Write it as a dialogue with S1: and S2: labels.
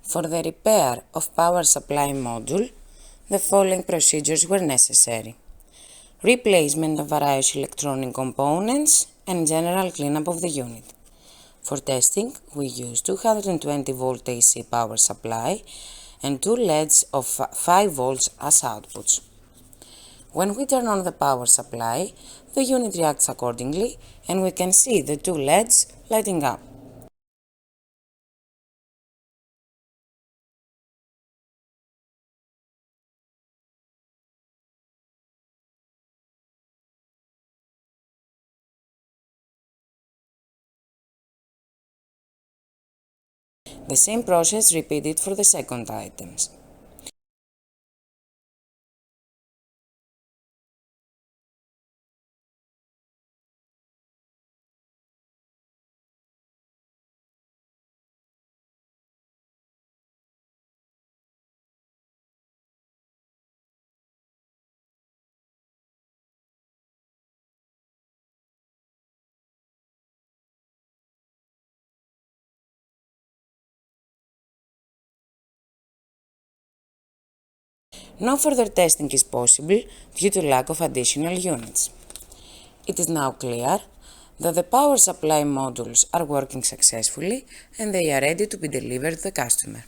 S1: For the repair of power supply module, the following procedures were necessary: replacement of various electronic components and general cleanup of the unit. For testing, we used 220 volt AC power supply and two LEDs of 5 volts as outputs. When we turn on the power supply, the unit reacts accordingly and we can see the two LEDs lighting up. The same process repeated for the second items. No further testing is possible due to lack of additional units. It is now clear that the power supply modules are working successfully and they are ready to be delivered to the customer.